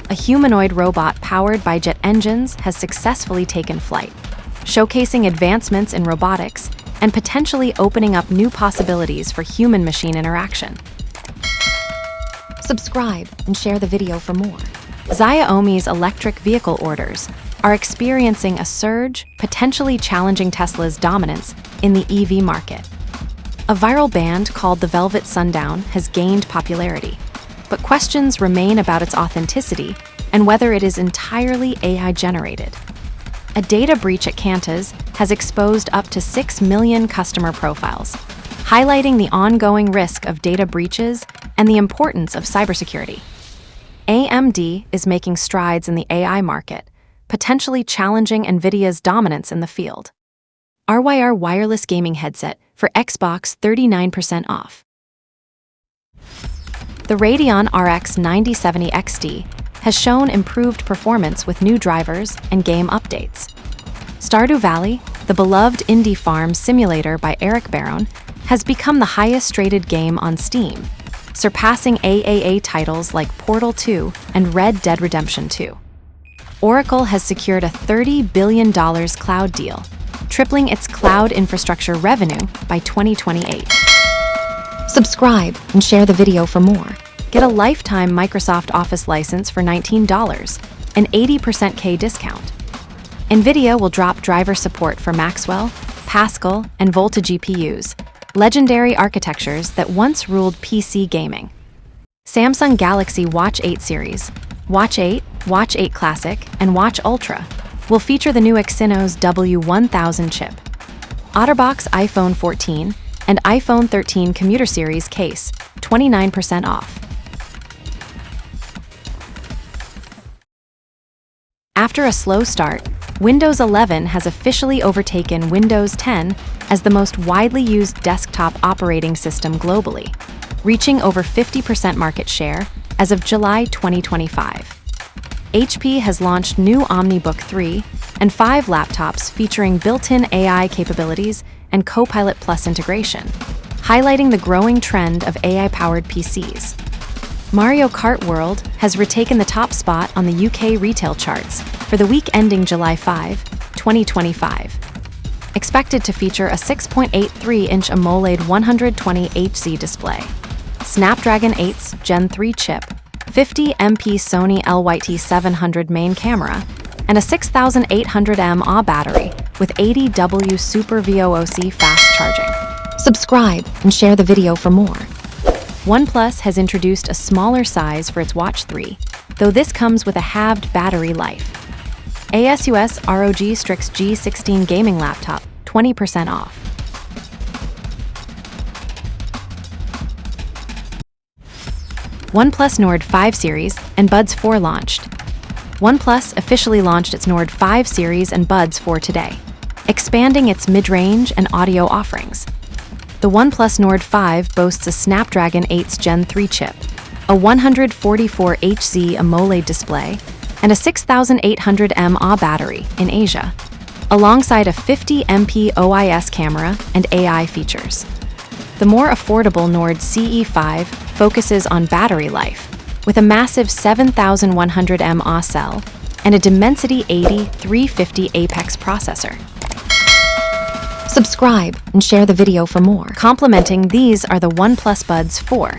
a humanoid robot powered by jet engines has successfully taken flight, showcasing advancements in robotics and potentially opening up new possibilities for human-machine interaction. Subscribe and share the video for more. Xiaomi's electric vehicle orders are experiencing a surge, potentially challenging Tesla's dominance in the EV market. A viral band called the Velvet Sundown has gained popularity, but questions remain about its authenticity and whether it is entirely AI-generated. A data breach at Qantas has exposed up to 6 million customer profiles, highlighting the ongoing risk of data breaches and the importance of cybersecurity. AMD is making strides in the AI market, potentially challenging Nvidia's dominance in the field. RYR wireless gaming headset for Xbox 39% off. The Radeon RX 9070 XD has shown improved performance with new drivers and game updates. Stardew Valley, the beloved indie farm simulator by Eric Barron, has become the highest-rated game on Steam, surpassing AAA titles like Portal 2 and Red Dead Redemption 2. Oracle has secured a $30 billion cloud deal, tripling its cloud infrastructure revenue by 2028. Subscribe and share the video for more. Get a lifetime Microsoft Office license for $19, an 80% K discount. Nvidia will drop driver support for Maxwell, Pascal, and Volta GPUs, legendary architectures that once ruled PC gaming. Samsung Galaxy Watch 8 series, Watch 8, Watch 8 Classic, and Watch Ultra will feature the new Exynos W1000 chip. OtterBox iPhone 14 and iPhone 13 Commuter Series case, 29% off. After a slow start, Windows 11 has officially overtaken Windows 10 as the most widely used desktop operating system globally, reaching over 50% market share as of July 2025. HP has launched new OmniBook 3 and 5 laptops featuring built-in AI capabilities and Copilot Plus integration, highlighting the growing trend of AI-powered PCs. Mario Kart World has retaken the top spot on the UK retail charts for the week ending July 5, 2025. Expected to feature a 6.83-inch AMOLED 120Hz display, Snapdragon 8's Gen 3 chip, 50MP Sony LYT700 main camera, and a 6800 mAh battery with 80W Super VOOC fast charging. Subscribe and share the video for more. OnePlus has introduced a smaller size for its Watch 3, though this comes with a halved battery life. ASUS ROG Strix G16 gaming laptop, 20% off. OnePlus Nord 5 series and Buds 4 launched. OnePlus officially launched its Nord 5 series and Buds 4 today, expanding its mid-range and audio offerings. The OnePlus Nord 5 boasts a Snapdragon 8's Gen 3 chip, a 144Hz AMOLED display, and a 6800 mAh battery in Asia, alongside a 50MP OIS camera and AI features. The more affordable Nord CE5 focuses on battery life, with a massive 7100 mAh cell and a Dimensity 80 350 Apex processor. Subscribe and share the video for more. Complementing these are the OnePlus Buds 4,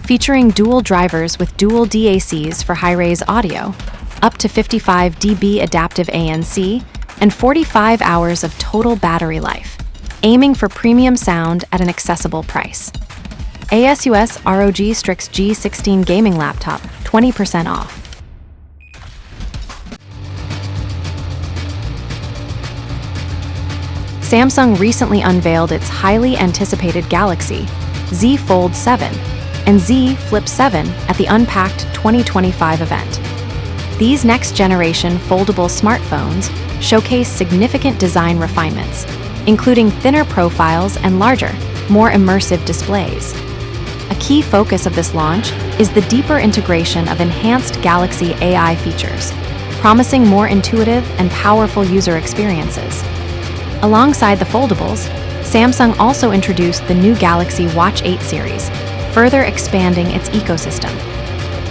featuring dual drivers with dual DACs for high-res audio, up to 55 dB adaptive ANC, and 45 hours of total battery life, aiming for premium sound at an accessible price. ASUS ROG Strix G16 gaming laptop, 20% off. Samsung recently unveiled its highly anticipated Galaxy Z Fold 7 and Z Flip 7 at the Unpacked 2025 event. These next-generation foldable smartphones showcase significant design refinements, including thinner profiles and larger, more immersive displays. A key focus of this launch is the deeper integration of enhanced Galaxy AI features, promising more intuitive and powerful user experiences. Alongside the foldables, Samsung also introduced the new Galaxy Watch 8 series, further expanding its ecosystem.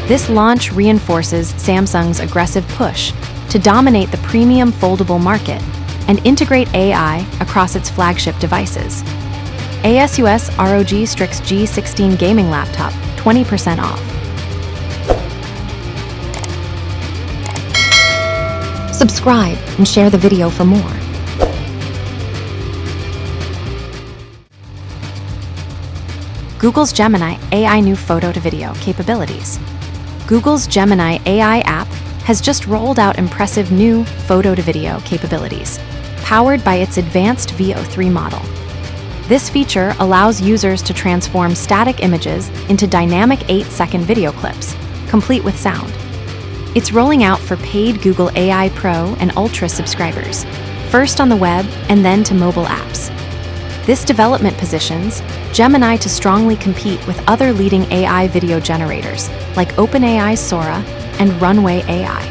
This launch reinforces Samsung's aggressive push to dominate the premium foldable market and integrate AI across its flagship devices. ASUS ROG Strix G16 gaming laptop, 20% off. Subscribe and share the video for more. Google's Gemini AI new photo to video capabilities. Google's Gemini AI app has just rolled out impressive new photo to video capabilities, powered by its advanced VO3 model. This feature allows users to transform static images into dynamic 8-second video clips, complete with sound. It's rolling out for paid Google AI Pro and Ultra subscribers, first on the web and then to mobile apps. This development positions Gemini to strongly compete with other leading AI video generators like OpenAI's Sora and Runway AI.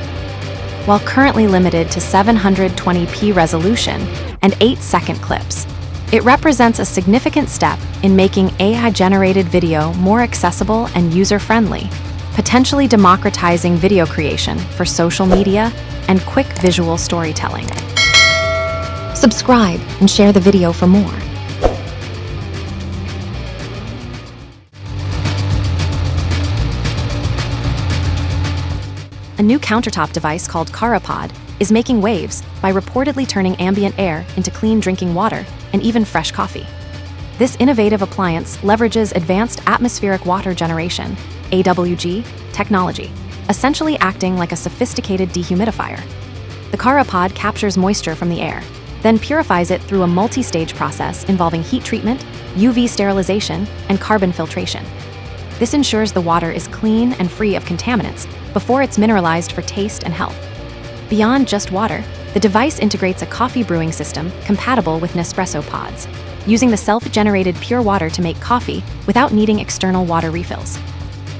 While currently limited to 720p resolution and 8-second clips, it represents a significant step in making AI-generated video more accessible and user-friendly, potentially democratizing video creation for social media and quick visual storytelling. Subscribe and share the video for more. A new countertop device called CaraPod is making waves by reportedly turning ambient air into clean drinking water and even fresh coffee. This innovative appliance leverages advanced atmospheric water generation (AWG) technology, essentially acting like a sophisticated dehumidifier. The CaraPod captures moisture from the air, then purifies it through a multi-stage process involving heat treatment, UV sterilization, and carbon filtration. This ensures the water is clean and free of contaminants before it's mineralized for taste and health. Beyond just water, the device integrates a coffee brewing system compatible with Nespresso pods, using the self-generated pure water to make coffee without needing external water refills.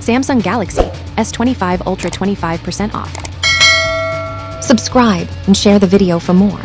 Samsung Galaxy S25 Ultra 25% off. Subscribe and share the video for more.